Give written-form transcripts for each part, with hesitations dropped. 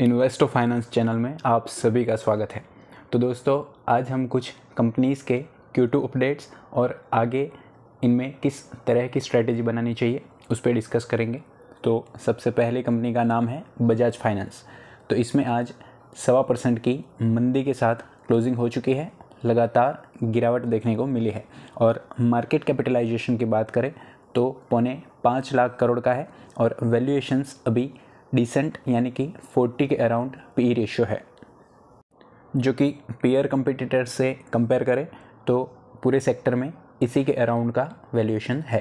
इन्वेस्टो finance channel में आप सभी का स्वागत है। तो दोस्तों, आज हम कुछ कंपनीज़ के Q2 अपडेट्स और आगे इनमें किस तरह की स्ट्रेटेजी बनानी चाहिए उस पर डिस्कस करेंगे। तो सबसे पहले कंपनी का नाम है बजाज फाइनेंस। तो इसमें आज 1.25% की मंदी के साथ क्लोजिंग हो चुकी है, लगातार गिरावट देखने को मिली है। और मार्केट कैपिटलाइजेशन की बात करें तो 4.25 लाख करोड़ का है और वैल्यूएशंस अभी डिसेंट यानी कि 40 के अराउंड पी रेशियो है, जो कि पीयर कंपटीटर से कंपेयर करें तो पूरे सेक्टर में इसी के अराउंड का वैल्यूएशन है।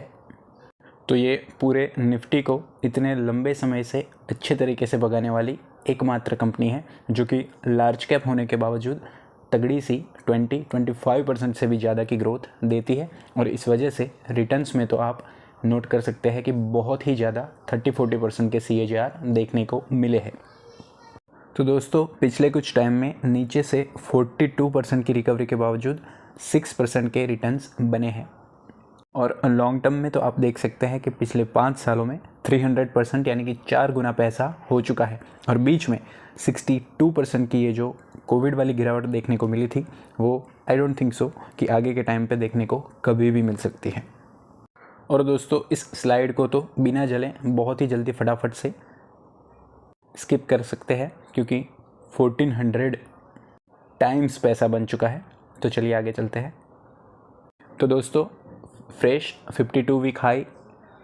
तो ये पूरे निफ्टी को इतने लंबे समय से अच्छे तरीके से भगाने वाली एकमात्र कंपनी है, जो कि लार्ज कैप होने के बावजूद तगड़ी सी 20-25% से भी ज़्यादा की ग्रोथ देती है। और इस वजह से रिटर्न्स में तो आप नोट कर सकते हैं कि बहुत ही ज़्यादा 30-40% के CAGR देखने को मिले हैं। तो दोस्तों, पिछले कुछ टाइम में नीचे से 42% की रिकवरी के बावजूद 6% के रिटर्न्स बने हैं। और लॉन्ग टर्म में तो आप देख सकते हैं कि पिछले 5 सालों में 300% यानी कि 4 गुना पैसा हो चुका है। और बीच में 62% की ये जो कोविड वाली गिरावट देखने को मिली थी, वो आई डोंट थिंक सो कि आगे के टाइम पे देखने को कभी भी मिल सकती है। और दोस्तों, इस स्लाइड को तो बिना जले बहुत ही जल्दी फटाफट से स्किप कर सकते हैं, क्योंकि 1400 टाइम्स पैसा बन चुका है। तो चलिए आगे चलते हैं। तो दोस्तों, fresh 52 week high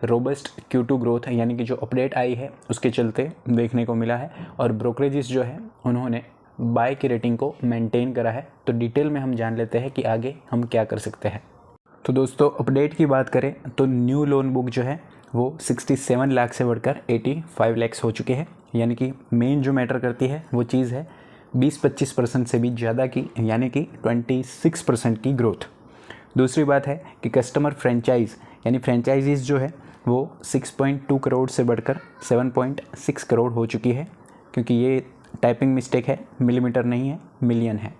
robust Q2 growth है, यानी कि जो अपडेट आई है उसके चलते देखने को मिला है। और ब्रोकरेजेस जो है उन्होंने बाय की रेटिंग को मेंटेन करा है। तो डिटेल में हम जान लेते हैं कि आगे हम क्या कर सकते हैं। तो दोस्तों, अपडेट की बात करें तो न्यू लोन बुक जो है वो 67 लाख से बढ़कर 85 लाख हो चुके हैं। यानी कि मेन जो मैटर करती है वो चीज़ है 20-25% से भी ज़्यादा की, यानी कि 26% की ग्रोथ। दूसरी बात है कि कस्टमर फ्रेंचाइज यानी फ्रेंचाइजीज़ जो है वो 6.2 करोड़ से बढ़कर 7.6 करोड़ हो चुकी है, क्योंकि ये टाइपिंग मिस्टेक है, मिलीमीटर नहीं है, मिलियन है।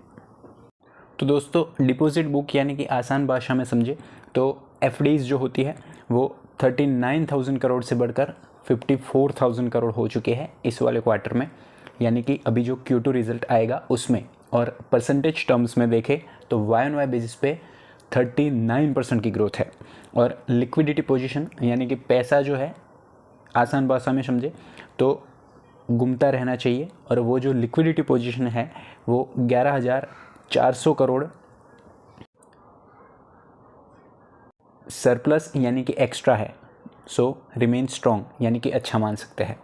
तो दोस्तों, डिपॉजिट बुक यानी कि आसान भाषा में समझे तो FDs जो होती है वो 39,000 करोड़ से बढ़कर 54,000 करोड़ हो चुके हैं इस वाले क्वार्टर में, यानी कि अभी जो Q2 रिजल्ट आएगा उसमें। और परसेंटेज टर्म्स में देखें तो Y-on-Y बेसिस पे 39% की ग्रोथ है। और लिक्विडिटी पोजीशन यानी कि पैसा जो है, आसान भाषा में समझे तो घूमता रहना चाहिए। और वो जो लिक्विडिटी पोजीशन है वो 11,400 करोड़ सरप्लस यानी कि एक्स्ट्रा है। सो रिमेन स्ट्रॉन्ग यानी कि अच्छा मान सकते हैं।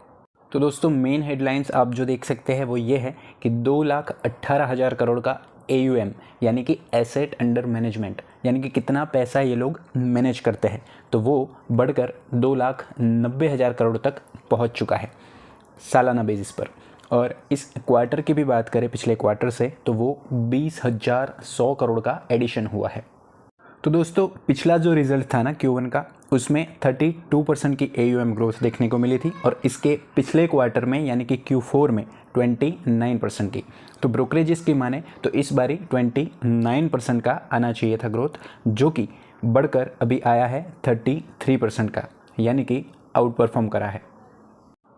तो दोस्तों, मेन हेडलाइंस आप जो देख सकते हैं वो ये है कि 2,18,000 करोड़ का AUM यानी कि एसेट अंडर मैनेजमेंट, यानी कि कितना पैसा ये लोग मैनेज करते हैं, तो वो बढ़कर 2,90,000 करोड़ तक पहुंच चुका है सालाना बेसिस पर। और इस क्वार्टर की भी बात करें पिछले क्वार्टर से, तो वो 20,100 करोड़ का एडिशन हुआ है। तो दोस्तों, पिछला जो रिजल्ट था ना Q1 का, उसमें 32% की AUM ग्रोथ देखने को मिली थी। और इसके पिछले क्वार्टर में यानी कि Q4 में 29% की। तो ब्रोकरेजेस की माने तो इस बारी 29% का आना चाहिए था ग्रोथ, जो कि बढ़कर अभी आया है 33% का, यानी कि आउट परफॉर्म करा है।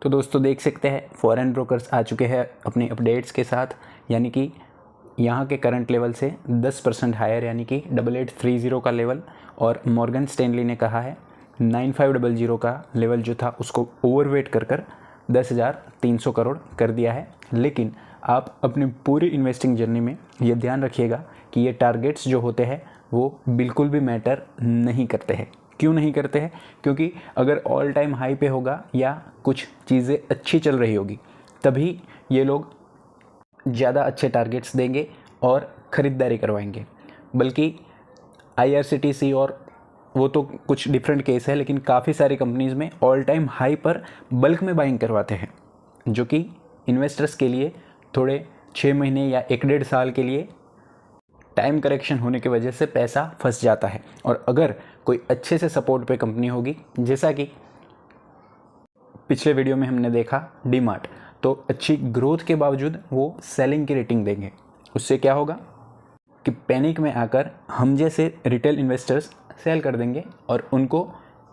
तो दोस्तों, देख सकते हैं फॉरेन ब्रोकर्स आ चुके हैं अपनी अपडेट्स के साथ, यानी कि यहाँ के करंट लेवल से 10% हायर, यानी कि 8830 का लेवल। और मॉर्गन स्टैनली ने कहा है 9500 का लेवल जो था उसको ओवरवेट कर 10,300 करोड़ कर दिया है। लेकिन आप अपनी पूरी इन्वेस्टिंग जर्नी में ये ध्यान रखिएगा कि ये टारगेट्स जो होते हैं वो बिल्कुल भी मैटर नहीं करते हैं। क्यों नहीं करते हैं? क्योंकि अगर ऑल टाइम हाई पे होगा या कुछ चीज़ें अच्छी चल रही होगी, तभी ये लोग ज़्यादा अच्छे टारगेट्स देंगे और ख़रीदारी करवाएंगे। बल्कि IRCTC और वो तो कुछ डिफरेंट केस है, लेकिन काफ़ी सारी कंपनीज़ में ऑल टाइम हाई पर बल्क में बाइंग करवाते हैं, जो कि इन्वेस्टर्स के लिए थोड़े 6 महीने या 1-1.5 साल के लिए टाइम करेक्शन होने की वजह से पैसा फंस जाता है। और अगर कोई अच्छे से सपोर्ट पे कंपनी होगी, जैसा कि पिछले वीडियो में हमने देखा डीमार्ट, तो अच्छी ग्रोथ के बावजूद वो सेलिंग की रेटिंग देंगे। उससे क्या होगा कि पैनिक में आकर हम जैसे रिटेल इन्वेस्टर्स सेल कर देंगे और उनको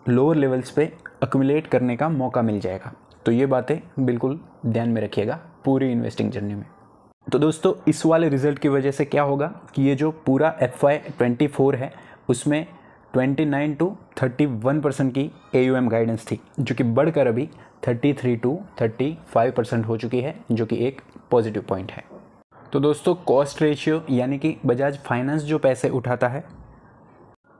लोअर लेवल्स पे अक्यूमुलेट करने का मौका मिल जाएगा। तो ये बातें बिल्कुल ध्यान में रखिएगा पूरी इन्वेस्टिंग जर्नी में। तो दोस्तों इस वाले रिज़ल्ट की वजह से क्या होगा कि ये जो पूरा FY24 है उसमें 29 to 31% की AUM गाइडेंस थी, जो कि बढ़कर अभी 33 to 35% हो चुकी है, जो कि एक पॉजिटिव पॉइंट है। तो दोस्तों कॉस्ट रेशियो यानी कि बजाज फाइनेंस जो पैसे उठाता है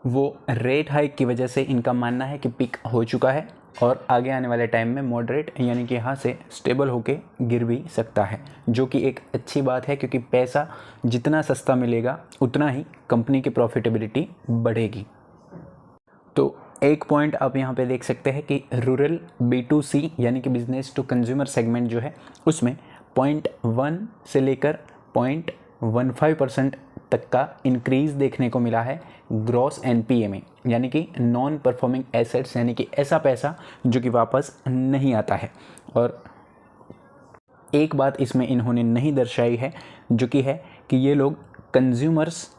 वो रेट हाइक की वजह से इनका मानना है कि पिक हो चुका है और आगे आने वाले टाइम में मॉडरेट यानी कि यहाँ से स्टेबल होके गिर भी सकता है, जो कि एक अच्छी बात है क्योंकि पैसा जितना सस्ता मिलेगा उतना ही कंपनी की प्रॉफिटेबिलिटी बढ़ेगी। तो एक पॉइंट आप यहाँ पे देख सकते हैं कि रूरल B2C यानी कि बिजनेस टू कंज्यूमर सेगमेंट जो है उसमें 0.1 से लेकर 0.15% तक का इंक्रीज़ देखने को मिला है ग्रॉस NPA में, यानी कि नॉन परफॉर्मिंग एसेट्स, यानी कि ऐसा पैसा जो कि वापस नहीं आता है। और एक बात इसमें इन्होंने नहीं दर्शाई है जो कि है कि ये लोग कंज्यूमर्स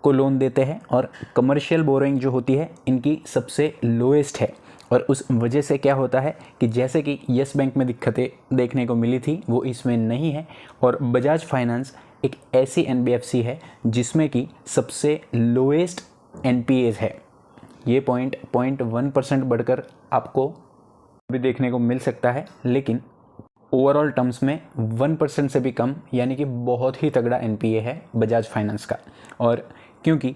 को लोन देते हैं और कमर्शियल बोरोइंग जो होती है इनकी सबसे लोएस्ट है। और उस वजह से क्या होता है कि जैसे कि येस बैंक में दिक्कतें देखने को मिली थी वो इसमें नहीं है, और बजाज फाइनेंस एक ऐसी NBFC है जिसमें कि सबसे लोएस्ट NPAs है। ये 0.1% बढ़कर आपको भी देखने को मिल सकता है, लेकिन ओवरऑल टर्म्स में 1% से भी कम, यानी कि बहुत ही तगड़ा NPA है बजाज फाइनेंस का। और क्योंकि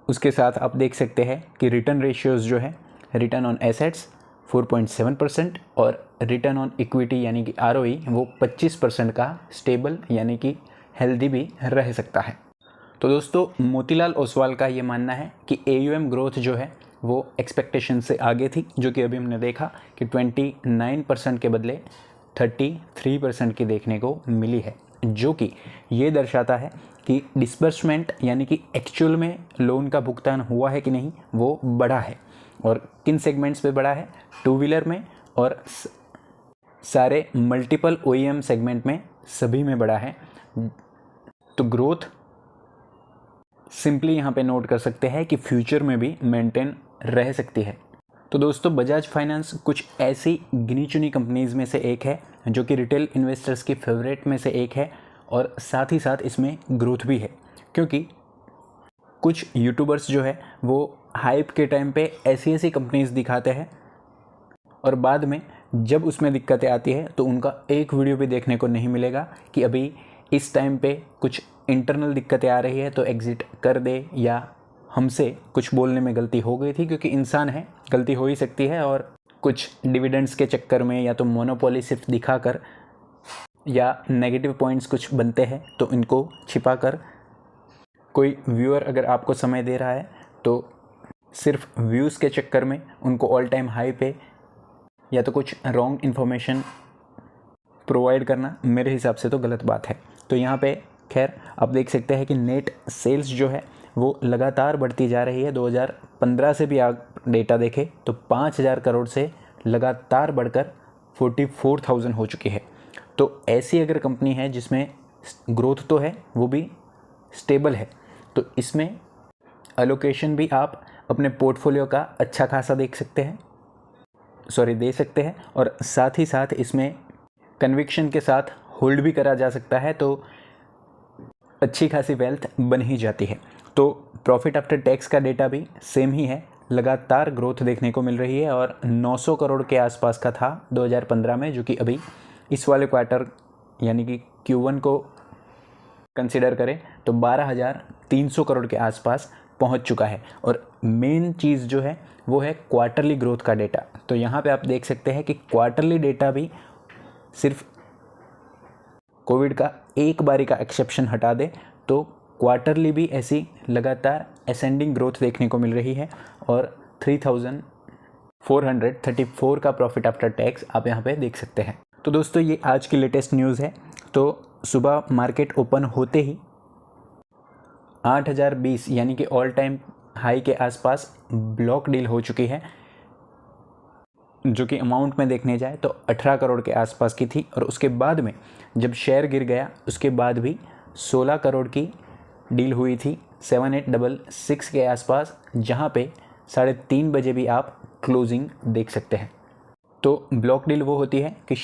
उसके साथ आप देख सकते हैं कि रिटर्न रेशियोज़ जो है, रिटर्न ऑन एसेट्स 4.7% और रिटर्न ऑन इक्विटी यानी कि ROE वो 25% का स्टेबल यानी कि हेल्दी भी रह सकता है। तो दोस्तों मोतीलाल ओसवाल का ये मानना है कि AUM ग्रोथ जो है वो एक्सपेक्टेशन से आगे थी, जो कि अभी हमने देखा कि 29% के बदले 33% की देखने को मिली है, जो कि ये दर्शाता है कि डिस्बर्समेंट यानी कि एक्चुअल में लोन का भुगतान हुआ है कि नहीं वो बढ़ा है। और किन सेगमेंट्स पे बढ़ा है? टू व्हीलर में और सारे मल्टीपल OEM सेगमेंट में, सभी में बढ़ा है। तो ग्रोथ सिंपली यहाँ पे नोट कर सकते हैं कि फ्यूचर में भी मेंटेन रह सकती है। तो दोस्तों बजाज फाइनेंस कुछ ऐसी गिनी चुनी कंपनीज़ में से एक है जो कि रिटेल इन्वेस्टर्स की फेवरेट में से एक है, और साथ ही साथ इसमें ग्रोथ भी है, क्योंकि कुछ यूट्यूबर्स जो है वो हाइप के टाइम पे ऐसी ऐसी कंपनीज़ दिखाते हैं और बाद में जब उसमें दिक्कतें आती है तो उनका एक वीडियो भी देखने को नहीं मिलेगा कि अभी इस टाइम पे कुछ इंटरनल दिक्कतें आ रही है तो एग्ज़िट कर दे, या हमसे कुछ बोलने में गलती हो गई थी, क्योंकि इंसान है, गलती हो ही सकती है। और कुछ डिविडेंड्स के चक्कर में या तो मोनोपोली सिर्फ दिखाकर या नेगेटिव पॉइंट्स कुछ बनते हैं तो इनको छिपाकर कोई व्यूअर अगर आपको समय दे रहा है तो सिर्फ व्यूज़ के चक्कर में उनको ऑल टाइम हाई पे या तो कुछ रॉन्ग इन्फॉर्मेशन प्रोवाइड करना मेरे हिसाब से तो गलत बात है। तो यहाँ पे खैर आप देख सकते हैं कि नेट सेल्स जो है वो लगातार बढ़ती जा रही है। 2015 से भी आप डेटा देखें तो 5,000 करोड़ से लगातार बढ़कर 44,000 हो चुकी है। तो ऐसी अगर कंपनी है जिसमें ग्रोथ तो है वो भी स्टेबल है, तो इसमें एलोकेशन भी आप अपने पोर्टफोलियो का अच्छा खासा दे सकते हैं, और साथ ही साथ इसमें कन्विक्शन के साथ होल्ड भी करा जा सकता है, तो अच्छी खासी वेल्थ बन ही जाती है। तो प्रॉफिट आफ्टर टैक्स का डेटा भी सेम ही है, लगातार ग्रोथ देखने को मिल रही है और 900 करोड़ के आसपास का था 2015 में, जो कि अभी इस वाले क्वार्टर यानी कि Q1 को कंसिडर करें तो 12,300 करोड़ के आसपास पहुंच चुका है। और मेन चीज़ जो है वो है क्वार्टरली ग्रोथ का डेटा। तो यहाँ पे आप देख सकते हैं कि क्वार्टरली डेटा भी सिर्फ कोविड का एक बारी का एक्सेप्शन हटा दे तो क्वार्टरली भी ऐसी लगातार असेंडिंग ग्रोथ देखने को मिल रही है, और 3,434 का प्रॉफिट आफ्टर टैक्स आप यहाँ पे देख सकते हैं। तो दोस्तों ये आज की लेटेस्ट न्यूज़ है। तो सुबह मार्केट ओपन होते ही 8,020 यानी कि ऑल टाइम हाई के आसपास ब्लॉक डील हो चुकी है, जो कि अमाउंट में देखने जाए तो 18 करोड़ के आसपास की थी। और उसके बाद में जब शेयर गिर गया उसके बाद भी 16 करोड़ की डील हुई थी 7866 के आसपास, जहाँ पे 3:30 बजे भी आप क्लोजिंग देख सकते हैं। तो ब्लॉक डील वो होती है कि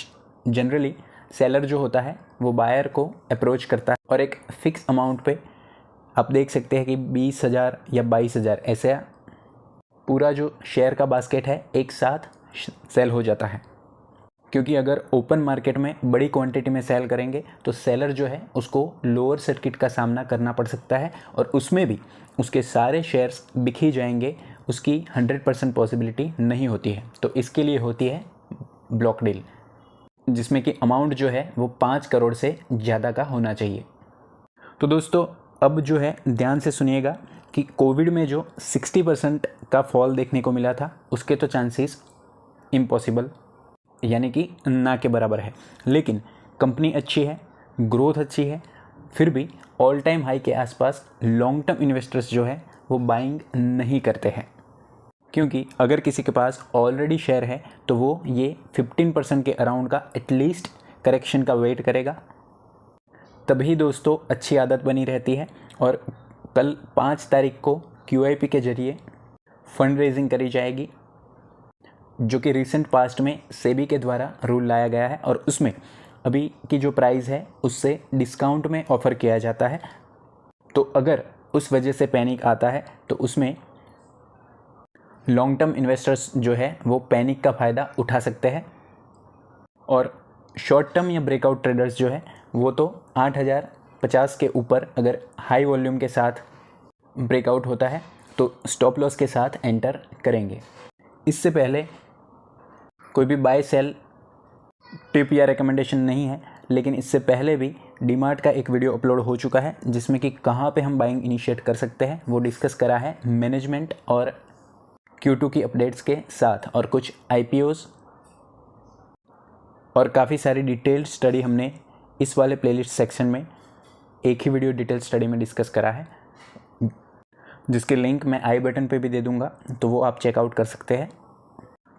जनरली सेलर जो होता है वो बायर को अप्रोच करता है और एक फ़िक्स अमाउंट पे, आप देख सकते हैं कि 20,000 या 22,000 ऐसे पूरा जो शेयर का बास्केट है एक साथ सेल हो जाता है। क्योंकि अगर ओपन मार्केट में बड़ी क्वांटिटी में सेल करेंगे तो सेलर जो है उसको लोअर सर्किट का सामना करना पड़ सकता है और उसमें भी उसके सारे शेयर्स बिक ही जाएंगे, उसकी 100% पॉसिबिलिटी नहीं होती है। तो इसके लिए होती है ब्लॉक डील, जिसमें कि अमाउंट जो है वो 5 करोड़ से ज़्यादा का होना चाहिए। तो दोस्तों अब जो है ध्यान से सुनिएगा कि कोविड में जो 60% का फॉल देखने को मिला था उसके तो चांसेस इम्पॉसिबल, यानी कि ना के बराबर है। लेकिन कंपनी अच्छी है, ग्रोथ अच्छी है, फिर भी ऑल टाइम हाई के आसपास लॉन्ग टर्म इन्वेस्टर्स जो है वो बाइंग नहीं करते हैं। क्योंकि अगर किसी के पास ऑलरेडी शेयर है तो वो ये 15% के अराउंड का एटलीस्ट करेक्शन का वेट करेगा, तभी दोस्तों अच्छी आदत बनी रहती है। और कल 5 तारीख को QIP के ज़रिए फंड रेजिंग करी जाएगी, जो कि रिसेंट पास्ट में सेबी के द्वारा रूल लाया गया है और उसमें अभी की जो प्राइस है उससे डिस्काउंट में ऑफ़र किया जाता है। तो अगर उस वजह से पैनिक आता है तो उसमें लॉन्ग टर्म इन्वेस्टर्स जो है वो पैनिक का फ़ायदा उठा सकते हैं और शॉर्ट टर्म या ब्रेकआउट ट्रेडर्स जो है वो तो 8,050 के ऊपर अगर हाई वॉल्यूम के साथ ब्रेकआउट होता है तो स्टॉप लॉस के साथ एंटर करेंगे। इससे पहले कोई भी बाय सेल टिप या रिकमेंडेशन नहीं है, लेकिन इससे पहले भी डीमार्ट का एक वीडियो अपलोड हो चुका है जिसमें कि कहाँ पे हम बाइंग इनिशिएट कर सकते हैं वो डिस्कस करा है मैनेजमेंट और Q2 की अपडेट्स के साथ, और कुछ IPOs और काफ़ी सारी डिटेल्ड स्टडी हमने इस वाले प्लेलिस्ट सेक्शन में एक ही वीडियो डिटेल स्टडी में डिस्कस करा है, जिसके लिंक मैं आई बटन पे भी दे दूंगा, तो वो आप चेकआउट कर सकते हैं।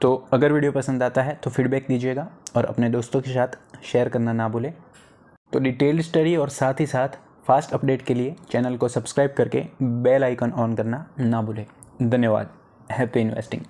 तो अगर वीडियो पसंद आता है तो फीडबैक दीजिएगा और अपने दोस्तों के साथ शेयर करना ना भूलें। तो डिटेल्ड स्टडी और साथ ही साथ फास्ट अपडेट के लिए चैनल को सब्सक्राइब करके बेल आइकन ऑन करना ना भूलें। धन्यवाद। Happy investing.